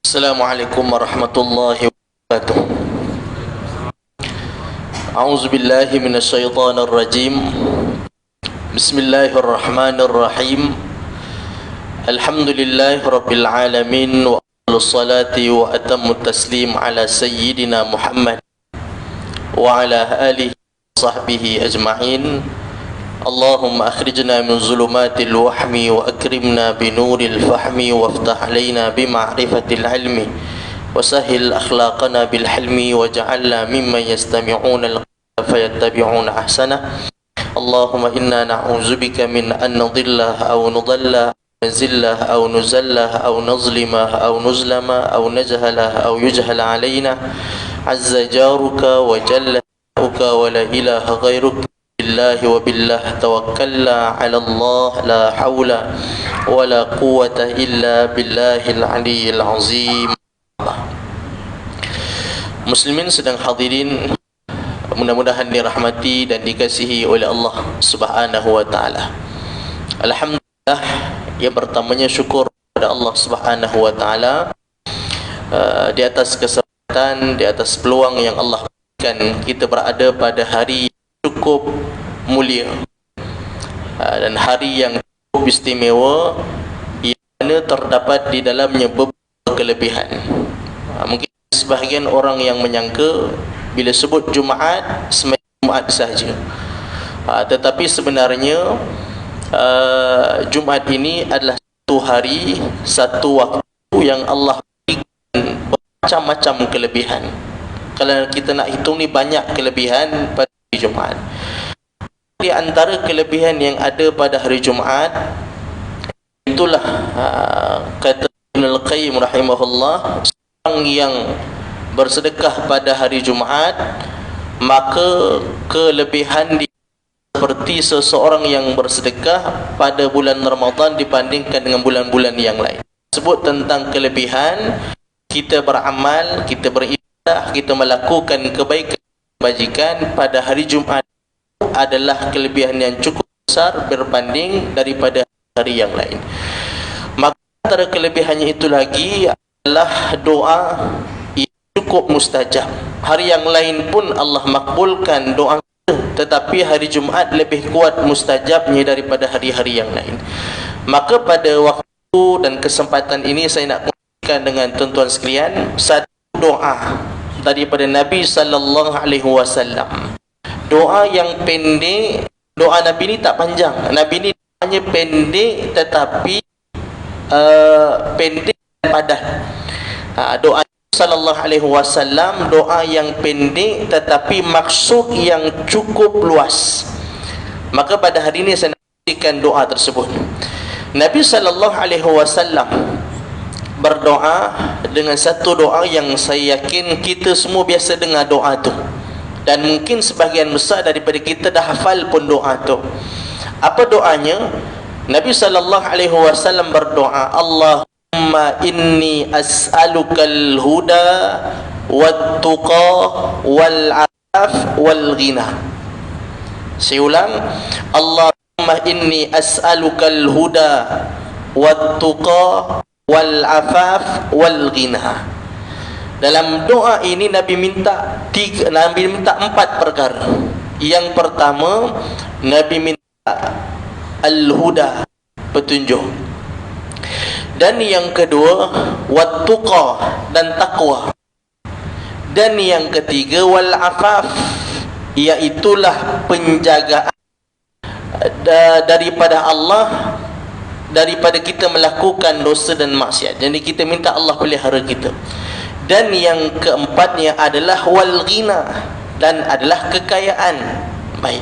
Assalamualaikum warahmatullahi wabarakatuh. A'udzu billahi minasyaitonir rajim. Bismillahirrahmanirrahim. Alhamdulillahi rabbil alamin wa salati wa atammu taslim ala sayyidina Muhammad wa ala alihi wa sahbihi ajma'in. Allahumma akhrijna min zulumatil wahmi wa akrimna binuril fahmi waftah alaina bima'rifatil ilmi wa sahhil akhlaqana bil hilmi waj'alna mimman yastami'una al-qawla fayattabi'una ahsana. Allahumma inna na'udzubika min an nadhilla aw nudalla نزله أو نزله أو نظلمه أو نظلمه أو نجهله أو يجهل علينا عز جارك وجل ثناؤك ولا إله غيرك بالله وبالله توكلنا على الله لا حول ولا قوة إلا بالله العلي العظيم. Muslimin sedang hadirin, mudah-mudahan dirahmati dan dikasihi oleh Allah Subhanahu wa taala. Alhamdulillah, yang pertamanya syukur kepada Allah Subhanahu wa taala di atas kesempatan, di atas peluang yang Allah berikan kita berada pada hari yang cukup mulia dan hari yang cukup istimewa, yang mana terdapat di dalamnya beberapa kelebihan. Mungkin sebahagian orang yang menyangka bila sebut Jumaat semata Jumaat sahaja, tetapi sebenarnya Jumaat ini adalah satu hari, satu waktu yang Allah berikan macam-macam kelebihan. Kalau kita nak hitung ni banyak kelebihan pada hari Jumaat. Di antara kelebihan yang ada pada hari Jumaat, itulah kata Ibnul Qayyim rahimahullah, orang yang bersedekah pada hari Jumaat, maka kelebihan dia seperti seseorang yang bersedekah pada bulan Ramadan dibandingkan dengan bulan-bulan yang lain. Sebut tentang kelebihan kita beramal, kita beribadah, kita melakukan kebaikan, kebajikan pada hari Jumaat adalah kelebihan yang cukup besar berbanding daripada hari yang lain. Maka antara kelebihannya itu lagi adalah doa yang cukup mustajab. Hari yang lain pun Allah makbulkan doa, tetapi hari Jumaat lebih kuat mustajabnya daripada hari-hari yang lain. Maka pada waktu dan kesempatan ini saya nak kongsikan dengan tuan-tuan sekalian satu doa daripada Nabi sallallahu alaihi wasallam. Doa yang pendek, doa Nabi ni tak panjang. Nabi ni doanya pendek tetapi pendek dan padat. Doa sallallahu alaihi wasallam doa yang pendek tetapi maksud yang cukup luas. Maka pada hari ini saya nak kongsikan doa tersebut. Nabi sallallahu alaihi wasallam berdoa dengan satu doa yang saya yakin kita semua biasa dengar doa tu, dan mungkin sebahagian besar daripada kita dah hafal pun doa tu. Apa doanya? Nabi sallallahu alaihi wasallam berdoa, Allahumma inni as'alukal huda wat tuqa wal afaf wal ghina. Saya ulang, Allahumma inni as'alukal huda wat tuqa wal afaf wal ghina. Dalam doa ini Nabi minta empat perkara. Yang pertama, Nabi minta al-huda, petunjuk. Dan yang kedua, wat-tuqa, dan takwa. Dan yang ketiga, wal-afaf, iaitulah penjagaan daripada Allah, daripada kita melakukan dosa dan maksiat. Jadi kita minta Allah pelihara kita. Dan yang keempatnya adalah wal-ghina, dan adalah kekayaan. Baik.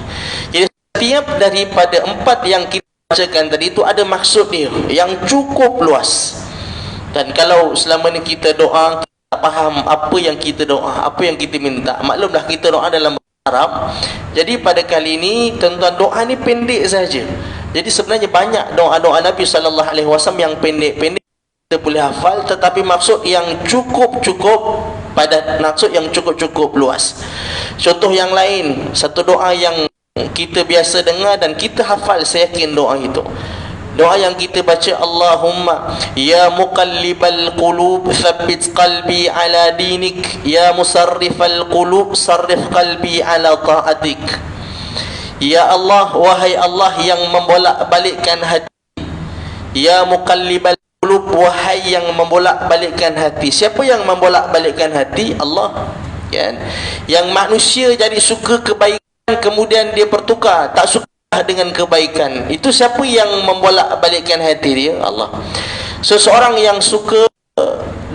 Jadi setiap daripada empat yang kita bacakan tadi itu ada maksud dia yang cukup luas. Dan kalau selama ni kita doa, kita tak faham apa yang kita doa, apa yang kita minta. Maklumlah kita doa dalam bahasa Arab. Jadi pada kali ini tuan-tuan, doa ni pendek saja. Jadi sebenarnya banyak doa-doa Nabi sallallahu alaihi wasallam yang pendek-pendek kita boleh hafal, tetapi maksud yang cukup-cukup padat, maksud yang cukup-cukup luas. Contoh yang lain, satu doa yang kita biasa dengar dan kita hafal, saya yakin doa itu. Doa yang kita baca, Allahumma ya muqallibal qulub tsabbit qalbi ala dinik, ya musarrifal qulub sarrif qalbi ala ta'atik. Ya Allah, wahai Allah yang membolak-balikkan hati, ya muqallibal qulub, wahai yang membolak-balikkan hati. Siapa yang membolak-balikkan hati? Allah, kan? Yang manusia jadi suka kebaikan kemudian dia bertukar, tak suka dengan kebaikan. Itu siapa yang membolak-balikkan hati dia? Allah. Seseorang yang suka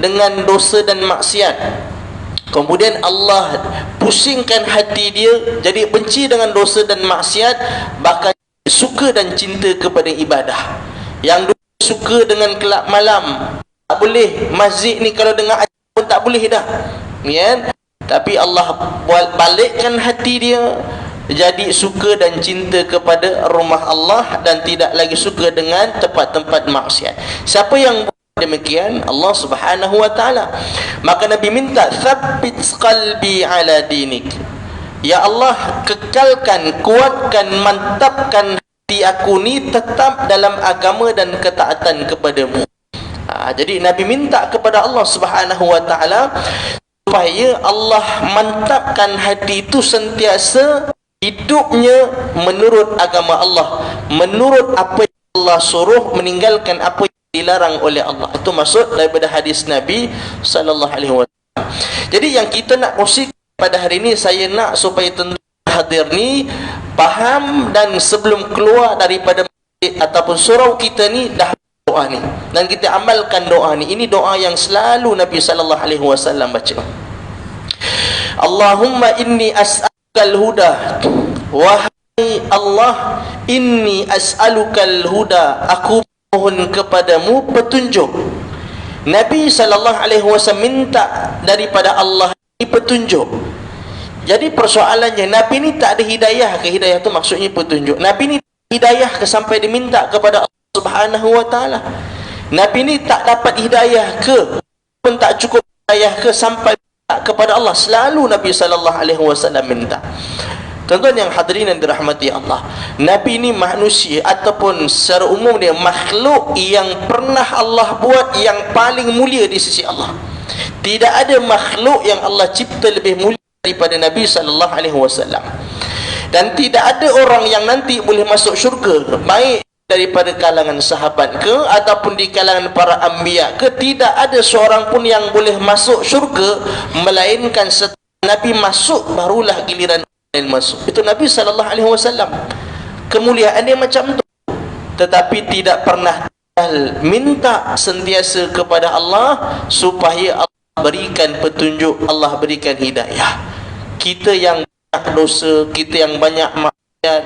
dengan dosa dan maksiat, kemudian Allah pusingkan hati dia jadi benci dengan dosa dan maksiat, bahkan suka dan cinta kepada ibadah. Yang suka dengan kelab malam, tak boleh. Masjid ni kalau dengar ajar pun tak boleh dah, kan? Tapi Allah balikkan hati dia jadi suka dan cinta kepada rumah Allah dan tidak lagi suka dengan tempat-tempat maksiat. Siapa yang buat demikian? Allah Subhanahu wa taala. Maka Nabi minta, tsabbit qalbi ala dinik. Ya Allah, kekalkan, kuatkan, mantapkan hati aku ni tetap dalam agama dan ketaatan kepadamu. Jadi Nabi minta kepada Allah Subhanahu wa taala supaya Allah mantapkan hati itu sentiasa hidupnya menurut agama Allah, menurut apa yang Allah suruh, meninggalkan apa yang dilarang oleh Allah. Itu maksud daripada hadis Nabi sallallahu alaihi wasallam. Jadi yang kita nak kongsi pada hari ini, saya nak supaya tuan hadir ni faham dan sebelum keluar daripada masjid ataupun surau kita ni dah doa ni dan kita amalkan doa ni. Ini doa yang selalu Nabi sallallahu alaihi wasallam baca. Allahumma inni as'alukal huda, wahai Allah, inni as'alukal huda, aku mohon kepadamu petunjuk. Nabi sallallahu alaihi wasallam minta daripada Allah ini petunjuk. Jadi persoalannya, Nabi ni tak ada hidayah ke? Hidayah tu maksudnya petunjuk. Nabi ni hidayah ke sampai diminta kepada Allah Subhanahu wa taala? Nabi ni tak dapat hidayah ke? Pun tak cukup hidayah ke sampai kepada Allah? Selalu Nabi sallallahu alaihi wasallam minta. Tuan-tuan yang hadirin yang dirahmati Allah, Nabi ni manusia ataupun secara umum dia makhluk yang pernah Allah buat yang paling mulia di sisi Allah. Tidak ada makhluk yang Allah cipta lebih mulia daripada Nabi sallallahu alaihi wasallam. Dan tidak ada orang yang nanti boleh masuk syurga, baik daripada kalangan sahabat ke ataupun di kalangan para anbiya ke, tidak ada seorang pun yang boleh masuk syurga melainkan setelah Nabi masuk barulah giliran lain masuk. Itu Nabi sallallahu alaihi wasallam. Kemuliaan dia macam tu. Tetapi tidak pernah minta sentiasa kepada Allah supaya Allah berikan petunjuk, Allah berikan hidayah. Kita yang banyak dosa, kita yang banyak maksiat,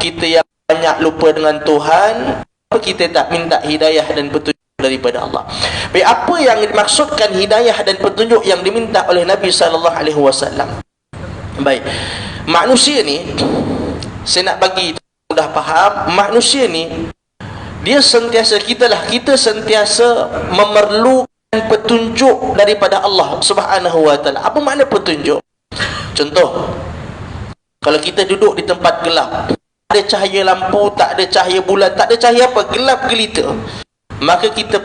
kita yang banyak lupa dengan Tuhan, kita tak minta hidayah dan petunjuk daripada Allah. Baik, apa yang dimaksudkan hidayah dan petunjuk yang diminta oleh Nabi sallallahu alaihi wasallam? Baik, manusia ni, saya nak bagi mudah faham, manusia ni dia sentiasa, kita sentiasa memerlukan petunjuk daripada Allah Subhanahu wa taala. Apa makna petunjuk? Contoh, kalau kita duduk di tempat gelap, ada cahaya lampu, tak ada cahaya bulan, tak ada cahaya apa, gelap gelita, maka kita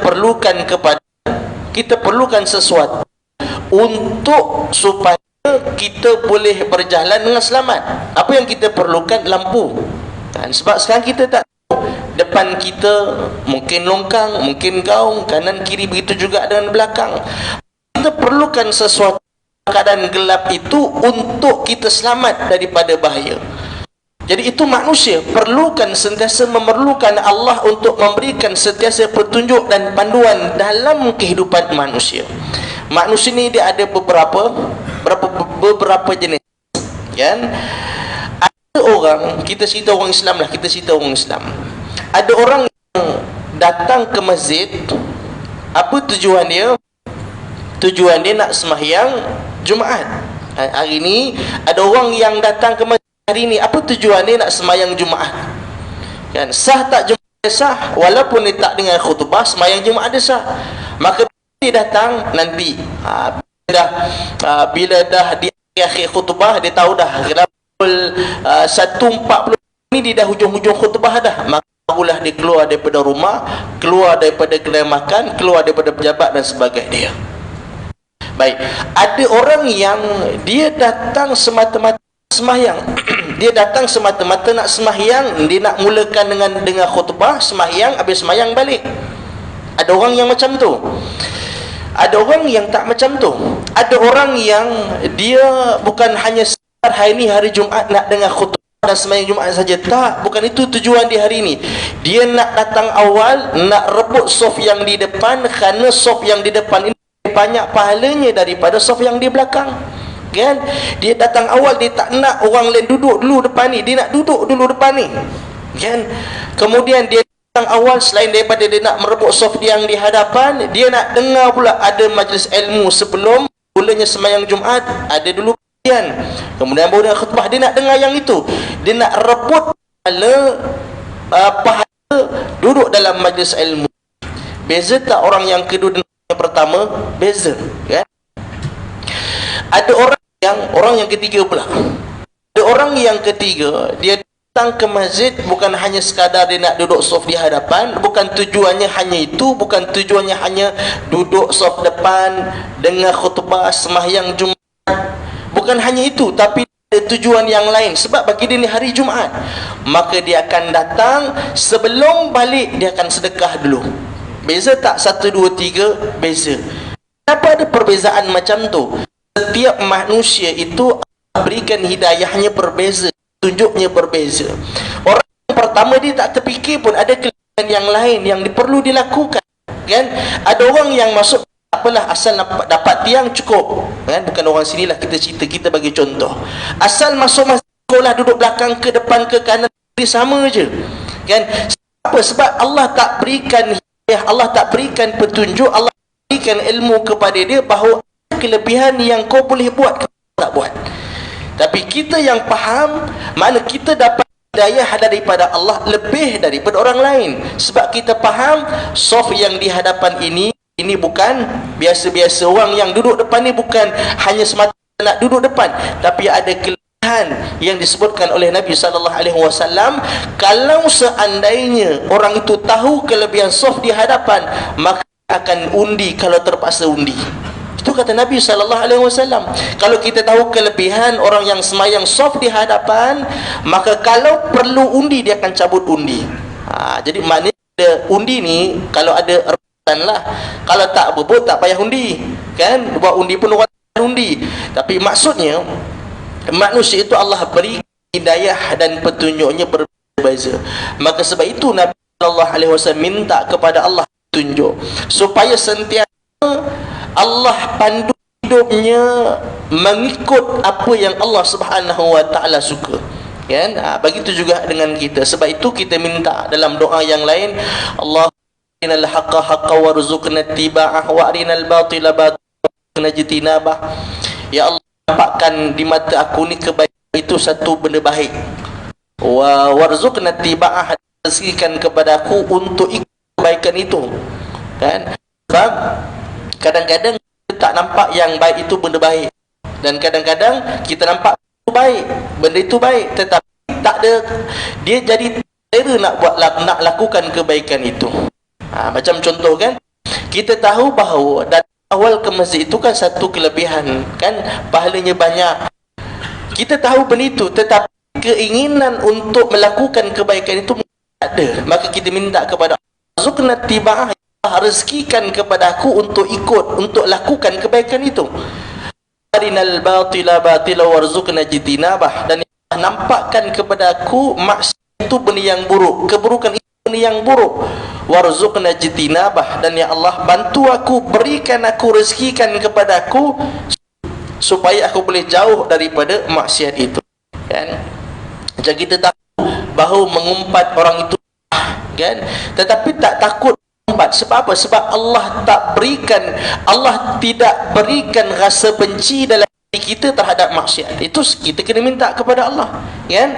perlukan sesuatu untuk supaya kita boleh berjalan dengan selamat. Apa yang kita perlukan? Lampu. Sebab sekarang kita tak tahu, depan kita mungkin longkang, mungkin gaung, kanan kiri, begitu juga dengan belakang. Kita perlukan sesuatu keadaan gelap itu untuk kita selamat daripada bahaya. Jadi itu manusia perlukan, sentiasa memerlukan Allah untuk memberikan sentiasa petunjuk dan panduan dalam kehidupan manusia. Manusia ni dia ada beberapa jenis, kan? Ada orang, kita cerita orang Islam lah, ada orang yang datang ke masjid, apa tujuan dia? Tujuan dia nak sembahyang Jumaat. Hari ni ada orang yang datang ke masjid hari ni, apa tujuan dia? Nak sembahyang Jumaat. Kan? Sah tak Jumaat dia sah? Walaupun dia tak dengar khutbah, sembahyang Jumaat dia sah. Maka dia datang nanti, bila dah di akhir khutbah, dia tahu dah pukul 1.40 ni dia dah hujung-hujung khutbah dah, maka barulah dia keluar daripada rumah, keluar daripada kedai makan, keluar daripada pejabat dan sebagainya. Baik, ada orang yang dia datang semata-mata sembahyang. Dia datang semata-mata nak sembahyang, dia nak mulakan dengan khutbah, sembahyang, habis sembahyang balik. Ada orang yang macam tu. Ada orang yang tak macam tu. Ada orang yang dia bukan hanya sekadar hari ni hari Jumaat nak dengar khutbah dan sembahyang Jumaat saja. Tak, bukan itu tujuan dia hari ini. Dia nak datang awal, nak rebut saf yang di depan, kerana saf yang di depan ini banyak pahalanya daripada saf yang di belakang. Kan? Dia datang awal, dia tak nak orang lain duduk dulu depan ni, dia nak duduk dulu depan ni. Kan? Kemudian dia datang awal, selain daripada dia nak merebut saf yang di hadapan, dia nak dengar pula ada majlis ilmu sebelum mulanya sembahyang Jumaat, ada dulu kajian. Kemudian baru dengan khutbah, dia nak dengar yang itu. Dia nak rebut pahala duduk dalam majlis ilmu. Beza tak orang yang kedua dan yang pertama? Beza, kan? Ada orang yang ketiga pula. Ada orang yang ketiga, dia datang ke masjid bukan hanya sekadar dia nak duduk saf di hadapan, bukan tujuannya hanya itu, bukan tujuannya hanya duduk saf depan dengar khutbah sembahyang Jumaat. Bukan hanya itu, tapi ada tujuan yang lain. Sebab bagi dia ni hari Jumaat, maka dia akan datang, sebelum balik dia akan sedekah dulu. Beza tak? 1, 2, 3, beza. Kenapa ada perbezaan macam tu? Setiap manusia itu berikan hidayahnya berbeza, tunjuknya berbeza. Orang yang pertama dia tak terfikir pun ada kelebihan yang lain yang perlu dilakukan. Kan? Ada orang yang masuk, tak apalah, asal dapat tiang cukup. Kan? Bukan orang sinilah kita cerita, kita bagi contoh. Asal masuk sekolah, duduk belakang ke depan ke kanan, sama je. Kan? Apa? Sebab Allah tak berikan hidayah, Allah tak berikan petunjuk, Allah berikan ilmu kepada dia bahawa kelebihan yang kau boleh buat, kau tak buat. Tapi kita yang faham, mana kita dapat hidayah daripada Allah lebih daripada orang lain. Sebab kita faham saf yang di hadapan ini bukan biasa-biasa. Orang yang duduk depan ni bukan hanya semata nak duduk depan, tapi ada kelebihan yang disebutkan oleh Nabi SAW. Kalau seandainya orang itu tahu kelebihan saf di hadapan, maka akan undi kalau terpaksa undi. Itu kata Nabi SAW. Kalau kita tahu kelebihan orang yang semayang saf di hadapan, maka kalau perlu undi, dia akan cabut undi. Jadi maknanya undi ni kalau ada rebutan lah. Kalau tak berebut, tak payah undi. Kan? Buat undi pun orang undi. Tapi maksudnya, manusia itu Allah beri hidayah dan petunjuknya berbeza. Maka sebab itu Nabi SAW minta kepada Allah tunjuk, supaya sentiasa Allah pandu hidupnya mengikut apa yang Allah Subhanahu wa taala suka. Kan? Begitu juga dengan kita. Sebab itu kita minta dalam doa yang lain, Allah arinal haqqa haqqan warzuqna ittiba'ah wa arinal batila batilan warzuqna ijtinabah. Ya Allah, nampakkan di mata aku ni kebaikan itu satu benda baik. Wa warzuqna ittiba'ah, rezekikan kepada aku untuk ikut kebaikan itu. Kan? Sebab kadang-kadang kita tak nampak yang baik itu benda baik, dan kadang-kadang kita nampak itu baik, benda itu baik, tetapi tak ada, dia jadi selera nak lakukan kebaikan itu. Macam contoh kan, kita tahu bahawa datang awal ke masjid itu kan satu kelebihan, kan, pahalanya banyak. Kita tahu benda itu, tetapi keinginan untuk melakukan kebaikan itu tak ada. Maka kita minta kepada Allah, Zuqnat tiba'ah, rezekikan kepada aku untuk ikut, untuk lakukan kebaikan itu. Arinal batila batila warzuqna jitinabah, dan nampakkan kepada aku maksiat itu benda yang buruk, keburukan itu benda yang buruk. Warzuqna jitinabah, dan ya Allah bantu aku, berikan aku, rezekikan kepada aku supaya aku boleh jauh daripada maksiat itu. Kan? Macam kita tahu bahawa mengumpat orang itu, kan, tetapi tak takut. Sebab apa? Sebab Allah tidak berikan rasa benci dalam diri kita terhadap maksiat. Itu kita kena minta kepada Allah, kan?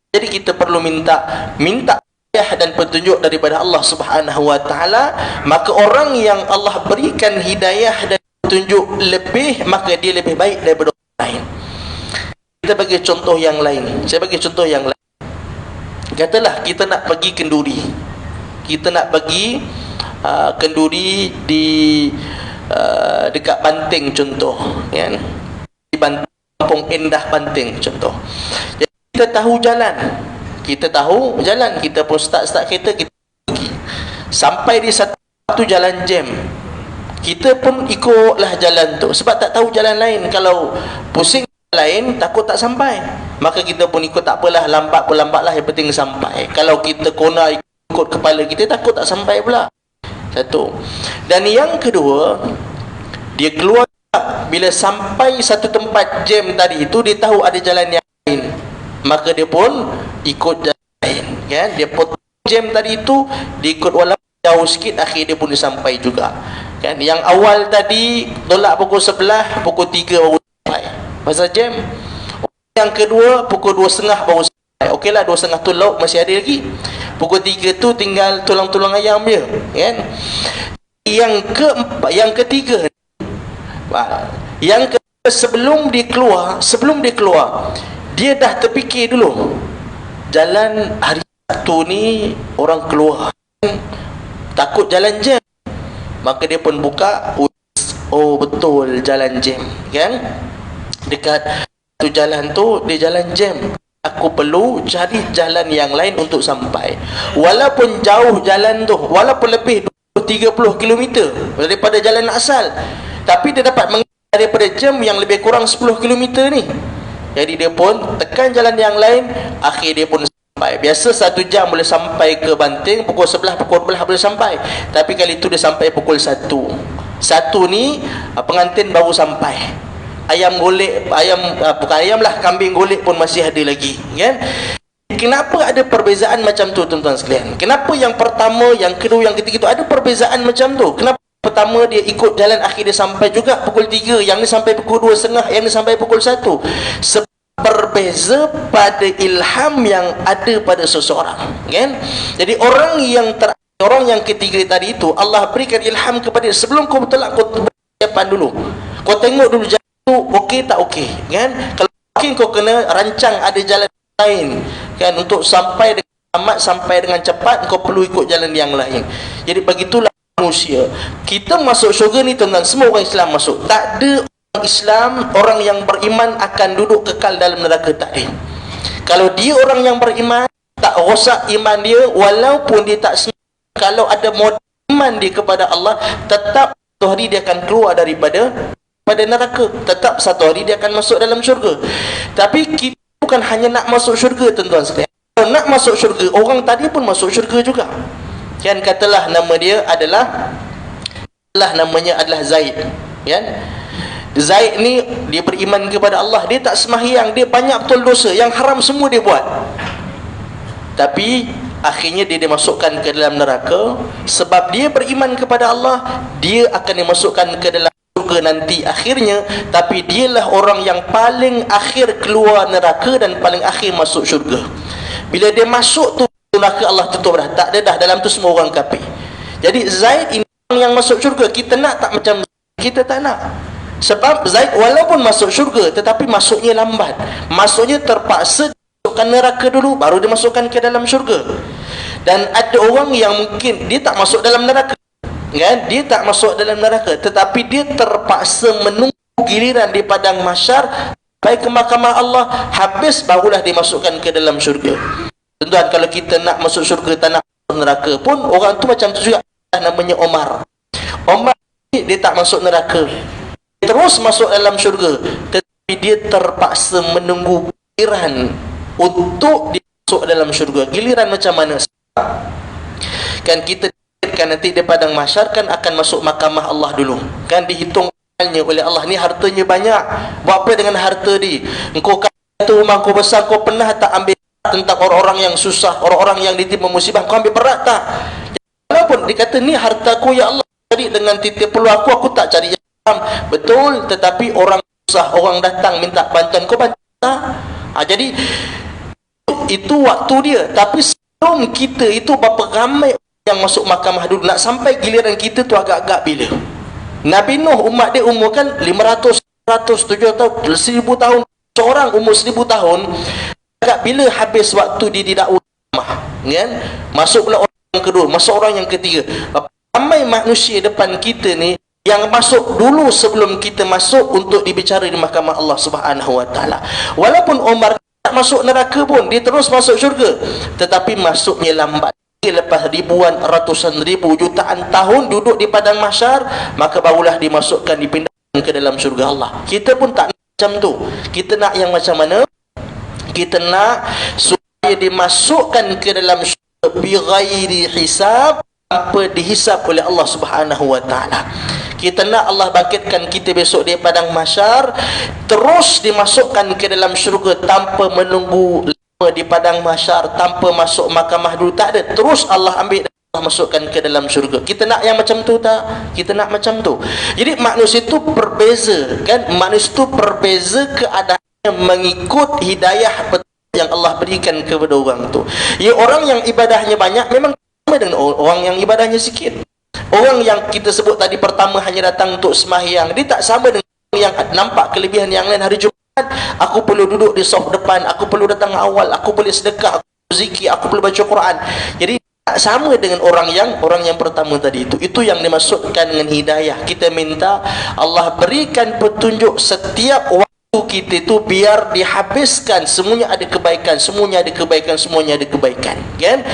Jadi kita perlu minta hidayah dan petunjuk daripada Allah Subhanahu wa taala. Maka orang yang Allah berikan hidayah dan petunjuk lebih, maka dia lebih baik daripada orang lain. Kita bagi contoh yang lain. Saya bagi contoh yang lain. Katalah kita nak pergi kenduri, kita nak pergi kenduri di dekat Banting contoh, kan, di Kampung Endah Banting contoh. Jadi kita tahu jalan, kita pun start kereta, kita pergi sampai di satu jalan jam, kita pun ikutlah jalan tu sebab tak tahu jalan lain. Kalau pusing lain takut tak sampai, maka kita pun ikut, tak apalah, lambat pun lambatlah, yang penting sampai. Kalau kita kona ikut kepala kita, takut tak sampai pula. Satu. Dan yang kedua, dia keluar bila sampai satu tempat jam tadi itu, dia tahu ada jalan yang lain, maka dia pun ikut jalan lain, kan? Dia potong jam tadi itu, dia ikut walaupun jauh sikit, akhir dia pun sampai juga, kan? Yang awal tadi tolak pukul 11, pukul 3 baru sampai pasal jam. Yang kedua pukul 2.30 baru sampai. Okeylah, 2.30 tu lauk masih ada lagi. Pukul 3 tu tinggal tulang-tulang ayam je, kan? Yang ketiga, sebelum dia keluar, dia dah terfikir dulu, jalan hari Sabtu ni orang keluar, takut jalan jam, maka dia pun buka, oh betul jalan jam, kan? Dekat tu jalan tu, dia jalan jam, aku perlu cari jalan yang lain untuk sampai. Walaupun jauh jalan tu, walaupun lebih 30 km daripada jalan asal, tapi dia dapat mengalir daripada jam yang lebih kurang 10 km ni. Jadi dia pun tekan jalan yang lain, akhir dia pun sampai. Biasa 1 jam boleh sampai ke Banting, pukul 11, pukul 12 boleh sampai. Tapi kali itu dia sampai pukul 1. 1 ni pengantin baru sampai. Ayam golek, bukan ayam lah, kambing golek pun masih ada lagi, kan? Kenapa ada perbezaan macam tu, tuan-tuan sekalian? Kenapa yang pertama, yang kedua, yang ketiga tu ada perbezaan macam tu? Kenapa pertama dia ikut jalan, akhir dia sampai juga pukul 3, yang ni sampai pukul 2.30, yang ni sampai pukul 1? Sebab berbeza pada ilham yang ada pada seseorang, kan? Jadi orang yang ketiga tadi itu, Allah berikan ilham kepada dia. Sebelum kau bertolak, kau persiapan dulu, kau tengok dulu jalan tu okey tak okey, kan? Kalau mungkin kau kena rancang ada jalan lain, kan, untuk sampai dengan selamat, sampai dengan cepat, kau perlu ikut jalan yang lain. Jadi begitulah manusia. Kita masuk syurga ni, tuan-tuan, semua orang Islam masuk. Tak ada orang Islam, orang yang beriman akan duduk kekal dalam neraka, tak ada. Kalau dia orang yang beriman, tak rosak iman dia, walaupun dia tak sembahyang, kalau ada modal iman dia kepada Allah, tetap satu hari dia akan keluar daripada neraka, tetap satu hari dia akan masuk dalam syurga. Tapi kita bukan hanya nak masuk syurga, tuan-tuan sekalian. Kalau nak masuk syurga, orang tadi pun masuk syurga juga, kan? Katalah nama dia namanya adalah Zaid, kan? Zaid ni dia beriman kepada Allah, dia tak sembahyang, dia banyak betul dosa, yang haram semua dia buat, tapi akhirnya dia dimasukkan ke dalam neraka. Sebab dia beriman kepada Allah, dia akan dimasukkan ke dalam syurga nanti akhirnya, tapi dialah orang yang paling akhir keluar neraka dan paling akhir masuk syurga. Bila dia masuk tu neraka, Allah tutup dah, tak ada dah dalam tu semua orang kafir. Jadi Zaid ini orang yang masuk syurga. Kita nak tak macam kita? Tak nak. Sebab Zaid walaupun masuk syurga, tetapi masuknya lambat, masuknya terpaksa masukkan neraka dulu, baru dimasukkan ke dalam syurga. Dan ada orang yang mungkin dia tak masuk dalam neraka, kan? Dia tak masuk dalam neraka, tetapi dia terpaksa menunggu giliran di padang mahsyar sampai ke mahkamah Allah, habis barulah dimasukkan ke dalam syurga. Tuan-tuan, kalau kita nak masuk syurga, tak nak masuk neraka pun, orang tu macam tu juga. Namanya Omar dia tak masuk neraka, dia terus masuk dalam syurga, tetapi dia terpaksa menunggu giliran untuk masuk dalam syurga. Giliran macam mana? Kan kita kan nanti di padang mahsyar kan akan masuk mahkamah Allah dulu, kan dihitung oleh Allah, ni hartanya banyak, buat apa dengan harta ni? Engkau kata rumah kau besar, kau pernah tak ambil tentang orang-orang yang susah, orang-orang yang ditimpa musibah, kau ambil berat tak? Walaupun dikata ni hartaku ya Allah, cari dengan titik peluh aku tak cari yang haram, betul, tetapi orang susah, orang datang minta bantuan, kau bantu tak? Jadi itu waktu dia. Tapi sebelum kita itu, berapa ramai yang masuk mahkamah dulu, nak sampai giliran kita tu agak-agak bila? Nabi Nuh, umat dia umur kan 500, 700 tahun, 1000 tahun. Seorang umur 1000 tahun, agak bila habis waktu dia didakwa? kan? Masuk pula orang yang kedua, masuk orang yang ketiga. Ramai manusia depan kita ni yang masuk dulu sebelum kita masuk untuk dibicara di mahkamah Allah Subhanahu wa taala. Walaupun Umar tak masuk neraka pun, dia terus masuk syurga, tetapi masuknya lambat. Lepas ribuan, ratusan ribu, jutaan tahun duduk di padang mahsyar, maka barulah dimasukkan, dipindahkan ke dalam syurga Allah. Kita pun tak nak macam tu. Kita nak yang macam mana? Kita nak supaya dimasukkan ke dalam syurga bi ghairi hisab, tanpa dihisab oleh Allah Subhanahu wa taala. Kita nak Allah bangkitkan kita besok di padang mahsyar, terus dimasukkan ke dalam syurga tanpa menunggu lama di padang mahsyar, tanpa masuk mahkamah dulu, tak ada. Terus Allah ambil dan Allah masukkan ke dalam syurga. Kita nak yang macam tu tak? Kita nak macam tu. Jadi manusia itu berbeza, kan? Manusia itu berbeza keadaannya mengikut hidayah yang Allah berikan kepada orang tu. Ya, orang yang ibadahnya banyak memang sama dengan orang yang ibadahnya sikit. Orang yang kita sebut tadi pertama hanya datang untuk sembahyang, dia tak sama dengan yang nampak kelebihan yang lain. Hari Jumaat aku perlu duduk di saf depan, aku perlu datang awal, aku boleh sedekah, aku perlu zikir, aku perlu baca Quran. Jadi tak sama dengan orang yang pertama tadi itu. Itu yang dimaksudkan dengan hidayah. Kita minta Allah berikan petunjuk setiap waktu kita itu biar dihabiskan, semuanya ada kebaikan, semuanya ada kebaikan, semuanya ada kebaikan, kan?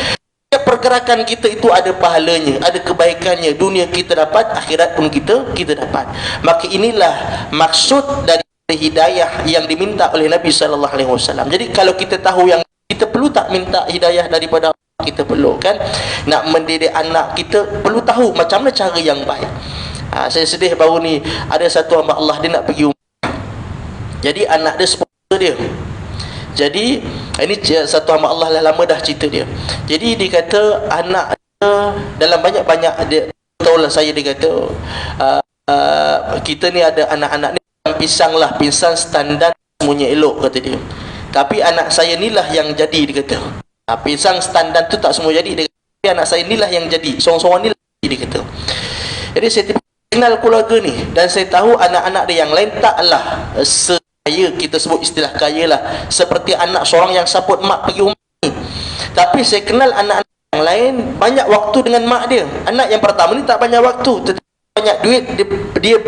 Pergerakan kita itu ada pahalanya, ada kebaikannya. Dunia kita dapat, akhirat pun kita dapat. Maka inilah maksud dari hidayah yang diminta oleh Nabi sallallahu alaihi wasallam. Jadi kalau kita tahu yang kita perlu tak minta hidayah daripada Allah, kita perlu, kan? Nak mendidik anak kita perlu tahu macam mana cara yang baik. Saya sedih baru ni ada satu hamba Allah, dia nak pergi umrah. Jadi anak dia sponsor dia. Jadi ini satu hamba Allah lah, lama dah cerita dia. Jadi dia kata anak dia dalam banyak-banyak, dia tahulah saya, dia kata kita ni ada anak-anak ni pisang standar semuanya elok, kata dia. Tapi anak saya ni lah yang jadi, dia kata. Pisang standar tu tak semua jadi, dia kata. Tapi anak saya ni lah yang jadi, seorang-seorang ni lah, dia kata. Jadi saya kenal keluarga ni dan saya tahu anak-anak dia yang lain taklah kaya, kita sebut istilah kaya lah, seperti anak seorang yang saput mak pergi umrah ni. Tapi saya kenal anak-anak yang lain banyak waktu dengan mak dia. Anak yang pertama ni tak banyak waktu, tetapi banyak duit dia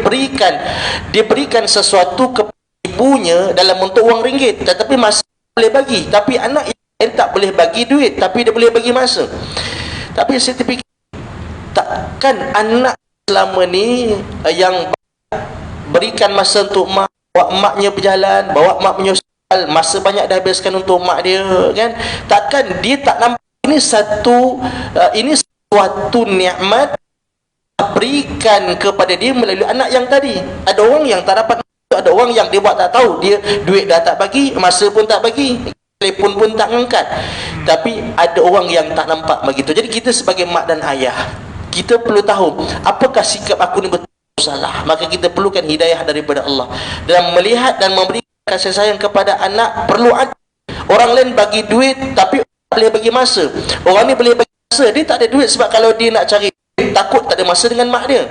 berikan sesuatu kepada ibunya dalam bentuk wang ringgit, tetapi masa boleh bagi. Tapi anak yang tak boleh bagi duit, tapi dia boleh bagi masa. Tapi saya terfikir, takkan anak selama ni yang berikan masa untuk mak, bawa maknya berjalan, bawa mak menyusul, masa banyak dah habiskan untuk mak dia, kan? Takkan dia tak nampak ini suatu nikmat berikan kepada dia melalui anak yang tadi. Ada orang yang tak dapat, ada orang yang dia buat tak tahu, dia duit dah tak bagi, masa pun tak bagi, telefon pun tak angkat. Tapi ada orang yang tak nampak begitu. Jadi kita sebagai mak dan ayah, kita perlu tahu apakah sikap aku ni betul salah. Maka kita perlukan hidayah daripada Allah dalam melihat dan memberikan kasih sayang kepada anak. Perlu ada orang lain bagi duit tapi boleh bagi masa, orang ni boleh bagi masa, dia tak ada duit sebab kalau dia nak cari duit, takut tak ada masa dengan mak dia.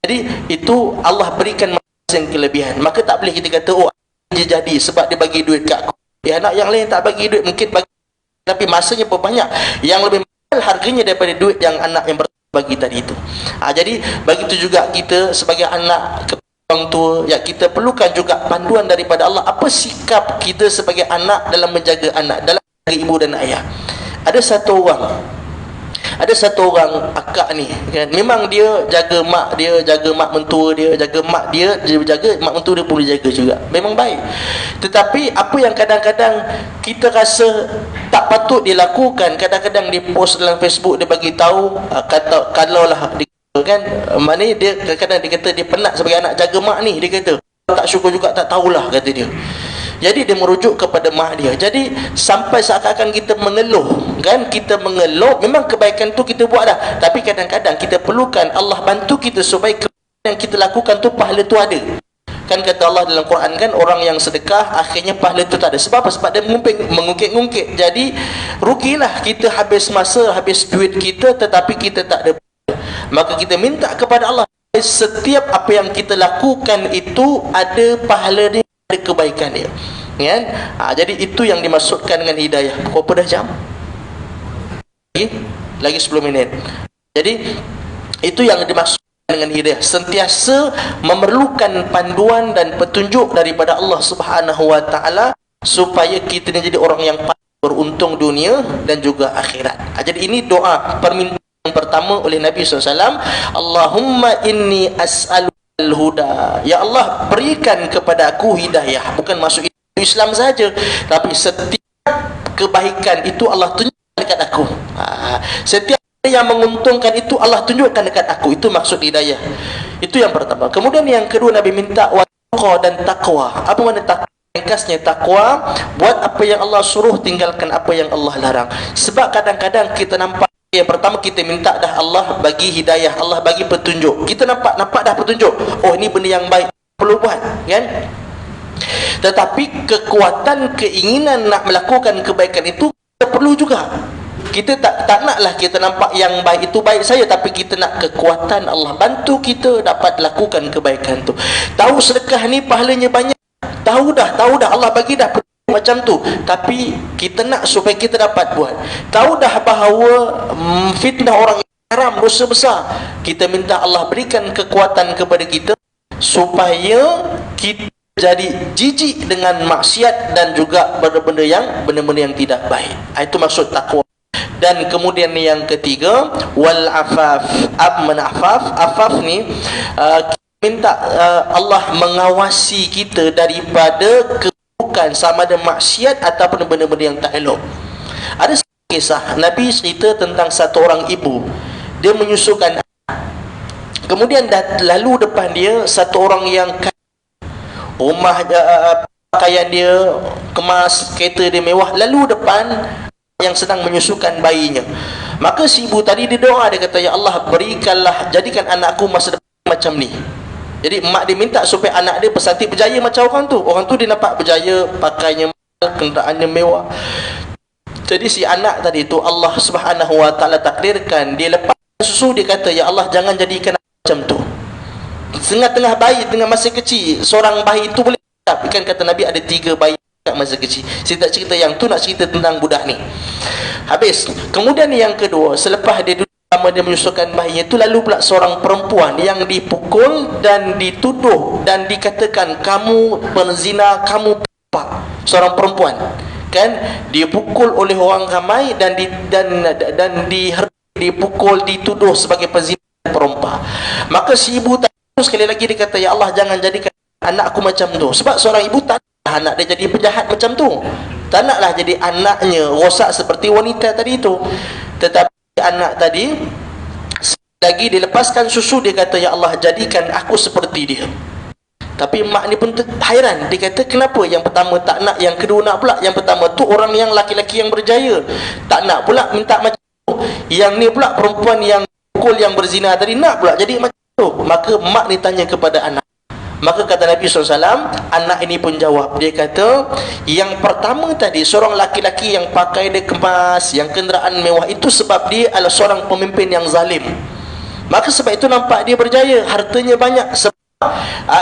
Jadi itu Allah berikan masa yang kelebihan. Maka tak boleh kita kata oh dia jadi sebab dia bagi duit kat aku. Anak yang lain tak bagi duit, mungkin bagi tapi masanya pun banyak, yang lebih mahal harganya daripada duit yang anak yang bagi tadi itu. Jadi begitu juga kita sebagai anak, orang tua, ya, kita perlukan juga panduan daripada Allah. Apa sikap kita sebagai anak dalam menjaga anak, dalam menjaga ibu dan ayah. Ada satu orang akak ni, kan, memang dia jaga mak dia, jaga mak mentua dia, jaga mak dia jaga mak mentua dia pun dia jaga juga, memang baik. Tetapi apa yang kadang-kadang kita rasa tak patut dilakukan, kadang-kadang dia post dalam Facebook, dia bagi tahu kata kalaulah dia, kan, maknanya dia kadang-kadang dia kata dia penat sebagai anak jaga mak ni, dia kata tak syukur juga, tak tahulah, kata dia. Jadi dia merujuk kepada mak dia. Jadi sampai seakan-akan kita mengeluh, kan, kita mengeluh, memang kebaikan tu kita buat dah, tapi kadang-kadang kita perlukan Allah bantu kita supaya kebaikan yang kita lakukan tu pahala tu ada. Kan kata Allah dalam Quran, kan, orang yang sedekah akhirnya pahala tu tak ada. Sebab apa? Sebab dia mengungkit-ungkit. Jadi rugilah kita, habis masa, habis duit kita, tetapi kita tak ada. Maka kita minta kepada Allah setiap apa yang kita lakukan itu ada pahala dia, ada kebaikan dia, kan? Jadi itu yang dimaksudkan dengan hidayah. Berapa dah jam? lagi 10 minit. Jadi itu yang dimaksud dengan hidayah, sentiasa memerlukan panduan dan petunjuk daripada Allah Subhanahu wa taala supaya kita jadi orang yang beruntung dunia dan juga akhirat. Jadi ini doa permintaan yang pertama oleh Nabi SAW. Allahumma inni as'alul huda. Ya Allah, berikan kepada aku hidayah. Bukan masuk Islam saja, tapi setiap kebaikan itu Allah tunjukkan dekat aku. Setiap yang menguntungkan itu Allah tunjukkan dekat aku. Itu maksud hidayah. Itu yang pertama. Kemudian yang kedua, Nabi minta wattaqwa dan takwa. Apa makna takwa? Ringkasnya takwa, buat apa yang Allah suruh, tinggalkan apa yang Allah larang. Sebab kadang-kadang kita nampak, yang pertama kita minta dah Allah bagi hidayah, Allah bagi petunjuk. Kita nampak dah petunjuk. Oh, ini benda yang baik, perlu buat, kan? Tetapi kekuatan keinginan nak melakukan kebaikan itu kita perlu juga. Kita tak naklah kita nampak yang baik itu baik saja, tapi kita nak kekuatan Allah bantu kita dapat lakukan kebaikan tu. Tahu sedekah ni pahalanya banyak, tahu dah Allah bagi dah macam tu, tapi kita nak supaya kita dapat buat. Tahu dah bahawa fitnah orang haram, dosa besar, kita minta Allah berikan kekuatan kepada kita supaya kita jadi jijik dengan maksiat dan juga benda-benda yang tidak baik. Itu maksud takwa. Dan kemudian yang ketiga, wal afaf. Afaf ni minta Allah mengawasi kita daripada keburukan, sama ada maksiat ataupun benda-benda yang tak elok. Ada kisah Nabi cerita tentang satu orang ibu, dia menyusukan anak. Kemudian lalu depan dia satu orang yang rumah pakaian dia kemas, kereta dia mewah, lalu depan yang sedang menyusukan bayinya. Maka si ibu tadi dia doa, dia kata, ya Allah, berikanlah, jadikan anakku masa depan macam ni. Jadi mak dia minta supaya anak dia bersanti berjaya macam orang tu. Orang tu dia nampak berjaya, pakainya mahal, kenderaannya mewah. Jadi si anak tadi tu Allah Subhanahu wa taala takdirkan dia lepas susu, dia kata, ya Allah, jangan jadikan macam tu. Tengah-tengah bayi, tengah masa kecil, seorang bayi itu boleh tak? Kan kata Nabi ada 3 bayi kat masa kecil. Saya tak cerita yang tu, nak cerita tentang budak ni. Habis. Kemudian yang kedua, selepas dia duduk lama dia menyusukan bayinya tu, lalu pula seorang perempuan yang dipukul dan dituduh dan dikatakan kamu berzina, kamu pepak. Seorang perempuan, kan, dipukul oleh orang ramai dan dipukul, dituduh sebagai pezina, perempuan. Maka si ibu sekali lagi dia kata, ya Allah, jangan jadikan anakku macam tu. Sebab seorang ibu tak nak anak dia jadi penjahat macam tu, tak naklah jadi anaknya rosak seperti wanita tadi tu. Tetapi anak tadi lagi dilepaskan susu, dia kata, ya Allah, jadikan aku seperti dia. Tapi mak ni pun hairan. Dia kata, kenapa yang pertama tak nak, yang kedua nak pula? Yang pertama tu orang yang laki-laki yang berjaya, tak nak pula, minta macam tu. Yang ni pula perempuan yang pukul, yang berzina tadi, nak pula jadi macam tu. Maka mak ni tanya kepada anak. Maka kata Nabi SAW, anak ini pun jawab. Dia kata, yang pertama tadi, seorang laki-laki yang pakai dia kemas, yang kenderaan mewah, itu sebab dia adalah seorang pemimpin yang zalim. Maka sebab itu nampak dia berjaya, hartanya banyak. Sebab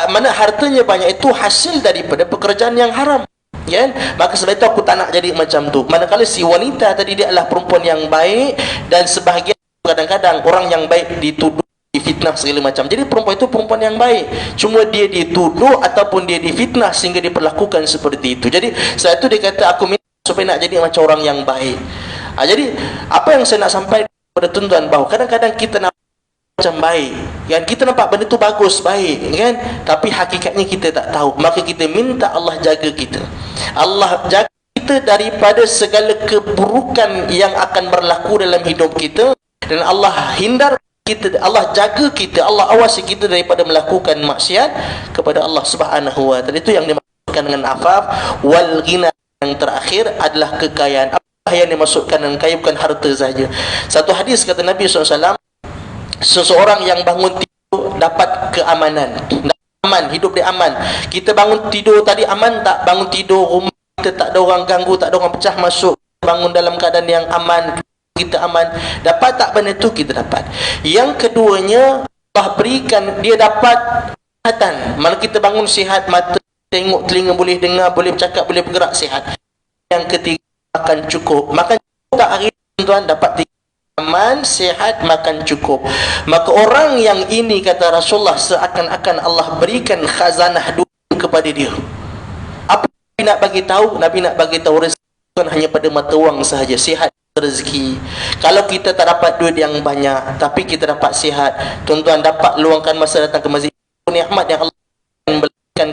mana hartanya banyak itu hasil daripada pekerjaan yang haram, kan? Maka sebab itu aku tak nak jadi macam tu. Manakala si wanita tadi, dia adalah perempuan yang baik, dan sebahagian kadang-kadang orang yang baik dituduh, difitnah segala macam. Jadi perempuan itu perempuan yang baik, cuma dia dituduh ataupun dia difitnah sehingga diperlakukan seperti itu. Jadi setelah itu dia kata, aku minta supaya nak jadi macam orang yang baik. Jadi apa yang saya nak sampaikan kepada tuan-tuan, bahawa kadang-kadang kita nak macam baik, kan, kita nampak benda tu bagus, baik, kan, tapi hakikatnya kita tak tahu. Maka kita minta Allah jaga kita, Allah jaga kita daripada segala keburukan yang akan berlaku dalam hidup kita, dan Allah hindar kita, Allah jaga kita, Allah awasi kita daripada melakukan maksiat kepada Allah Subhanahu wa taala. Itu yang dimaksudkan dengan afaf. Wal ghina, yang terakhir adalah kekayaan. Apa yang dimaksudkan dengan kaya? Bukan harta saja. Satu hadis kata Nabi SAW, seseorang yang bangun tidur dapat keamanan, aman, hidup dia aman. Kita bangun tidur tadi aman tak? Bangun tidur rumah kita tak ada orang ganggu, tak ada orang pecah masuk, bangun dalam keadaan yang aman, kita aman. Dapat tak benda tu? Kita dapat. Yang keduanya, Allah berikan dia dapat kesihatan. Mana kita bangun sihat, mata tengok, telinga boleh dengar, boleh bercakap, boleh bergerak, sihat. Yang ketiga, makan cukup. Makan cukup tak hari tuan dapat 3 aman, sihat, makan cukup. Maka orang yang ini, kata Rasulullah, seakan-akan Allah berikan khazanah dunia kepada dia. Apa Nabi nak bagi tahu? Nabi nak bagi tahu rezeki bukan hanya pada mata wang sahaja, sihat rezeki. Kalau kita tak dapat duit yang banyak tapi kita dapat sihat, tuan-tuan dapat luangkan masa datang ke masjid, nikmat yang Allah berikan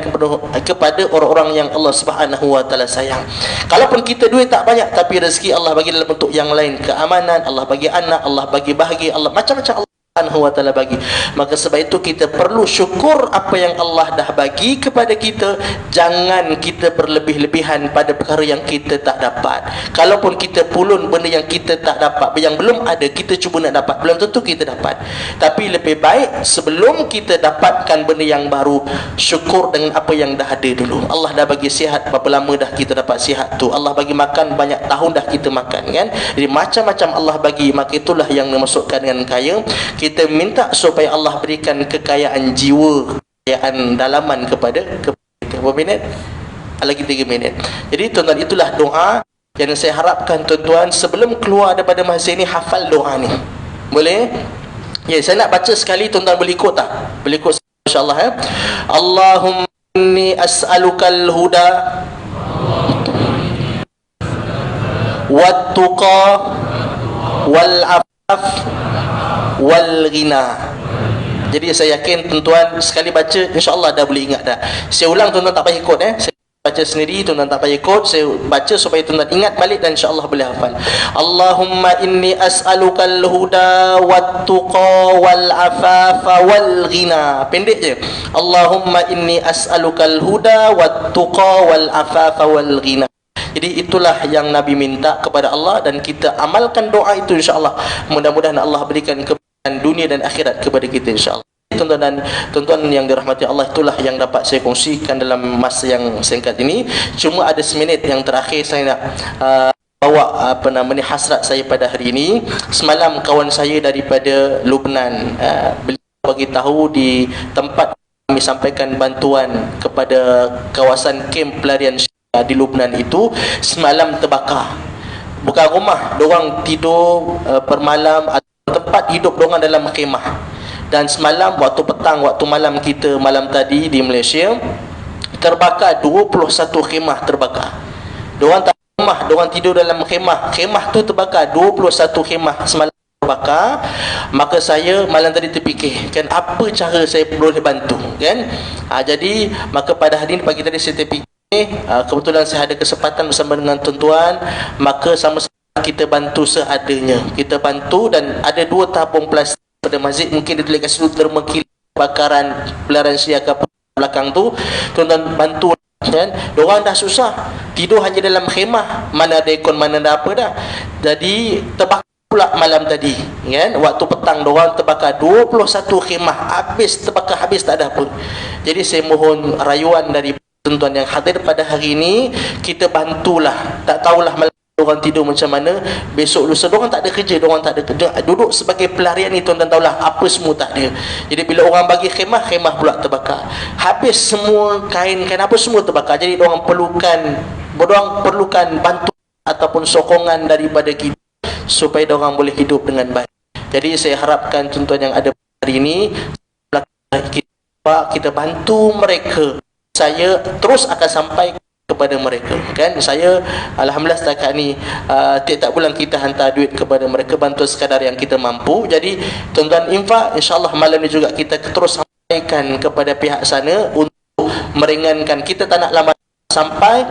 kepada orang-orang yang Allah Subhanahu wa taala sayang. Kalaupun kita duit tak banyak tapi rezeki Allah bagi dalam bentuk yang lain, keamanan, Allah bagi anak, Allah bagi bahagia, Allah macam-macam Allah Subhanahu wa taala bagi. Maka sebab itu kita perlu syukur apa yang Allah dah bagi kepada kita. Jangan kita berlebih-lebihan pada perkara yang kita tak dapat. Kalaupun kita pulun benda yang kita tak dapat, yang belum ada, kita cuba nak dapat, belum tentu kita dapat. Tapi lebih baik sebelum kita dapatkan benda yang baru, syukur dengan apa yang dah ada dulu. Allah dah bagi sihat, berapa lama dah kita dapat sihat tu. Allah bagi makan, banyak tahun dah kita makan, kan? Jadi macam-macam Allah bagi, maka itulah yang dimaksudkan dengan kaya. Kita minta supaya Allah berikan kekayaan jiwa, kekayaan dalaman kepada kita. Berapa minit? Lagi 3 minit. Jadi tuan-tuan, itulah doa yang saya harapkan tuan-tuan sebelum keluar daripada masjid ini hafal doa ni. Boleh? Ya, saya nak baca sekali, tuan-tuan boleh ikut tak? Boleh ikut insya-Allah, ya. Allahumma inni as'alukal huda wat tuqa wal afaf wal ghina. Jadi saya yakin tuan-tuan sekali baca insya-Allah dah boleh ingat dah. Saya ulang, tuan-tuan tak payah ikut, saya baca sendiri, tuan-tuan tak payah ikut. Saya baca supaya tuan-tuan ingat balik dan insya-Allah boleh hafal. Allahumma inni as'alukal huda wat tuqa wal afafa wal ghina. Pendek je. Allahumma inni as'alukal huda wat tuqa wal afafa wal ghina. Jadi itulah yang Nabi minta kepada Allah dan kita amalkan doa itu insya-Allah. Mudah-mudahan Allah berikan kebaikan dunia dan akhirat kepada kita insya-Allah. Tuan-tuan dan tuan-tuan yang dirahmati Allah, itulah yang dapat saya kongsikan dalam masa yang singkat ini. Cuma ada seminit yang terakhir saya nak bawa hasrat saya pada hari ini. Semalam kawan saya daripada Lubnan beliau bagi tahu di tempat kami sampaikan bantuan kepada kawasan kem pelarian di Lubnan itu semalam terbakar. Bukan rumah, diorang tidur permalam atau tempat hidup diorang dalam khemah. Dan semalam waktu petang, waktu malam kita malam tadi di Malaysia terbakar 21 khemah terbakar. Diorang tak rumah, diorang tidur dalam khemah. Khemah tu terbakar 21 khemah semalam terbakar. Maka saya malam tadi terfikir, kan apa cara saya boleh bantu, kan? Jadi maka pada hari ini pagi tadi saya terfikir, kebetulan saya ada kesempatan bersama dengan tuan-tuan, maka sama-sama kita bantu seadanya. Kita bantu dan ada 2 tabung plastik pada masjid, mungkin dia delegasi dulu termekil bakaran pelarian siaga belakang tu. Tuan-tuan bantu, kan? Diorang dah susah tidur hanya dalam khemah, mana ada aircon, mana ada apa dah. Jadi terbakar pula malam tadi, kan? Waktu petang diorang terbakar 21 khemah, habis terbakar, habis tak ada apa. Jadi saya mohon rayuan dari tuan-tuan yang hadir pada hari ini, kita bantulah. Tak tahulah malam orang tidur macam mana, besok lusa orang tak ada kerja, orang tak ada kerja, duduk sebagai pelarian ni, tuan-tuan tahulah apa semua tak ada. Jadi bila orang bagi khemah, khemah pula terbakar, habis semua kain-kain apa semua terbakar. Jadi orang perlukan bantuan ataupun sokongan daripada kita supaya orang boleh hidup dengan baik. Jadi saya harapkan tuan-tuan yang ada hari ini, kita bantu mereka. Saya terus akan sampai kepada mereka, kan? Saya alhamdulillah setakat ni tiap-tiap bulan kita hantar duit kepada mereka, bantu sekadar yang kita mampu. Jadi tuan-tuan infak, insya-Allah malam ni juga kita terus sampaikan kepada pihak sana untuk meringankan. Kita tak nak lama sampai,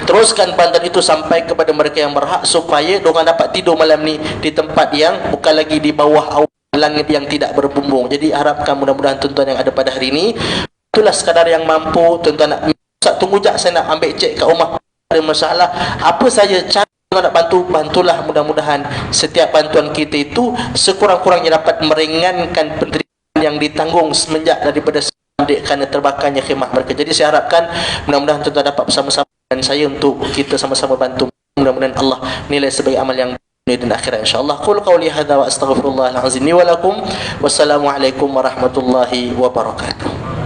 teruskan bantuan itu sampai kepada mereka yang berhak supaya diorang dapat tidur malam ni di tempat yang bukan lagi di bawah langit yang tidak berbumbung. Jadi harapkan mudah-mudahan tuan-tuan yang ada pada hari ini, itulah sekadar yang mampu. Tuan-tuan nak tunggu jap, saya nak ambil cek kat rumah, ada masalah apa saja cara nak bantu, bantulah. Mudah-mudahan setiap bantuan kita itu sekurang-kurangnya dapat meringankan penderitaan yang ditanggung semenjak daripada kerana terbakarnya khemah mereka. Jadi saya harapkan mudah-mudahan tuan-tuan dapat bersama-sama dengan saya untuk kita sama-sama bantu. Mudah-mudahan Allah nilai sebagai amal yang dunia dan akhirat insya-Allah. Qul qawli hadza wa astaghfirullahal azim li wa lakum. Wassalamualaikum warahmatullahi wabarakatuh.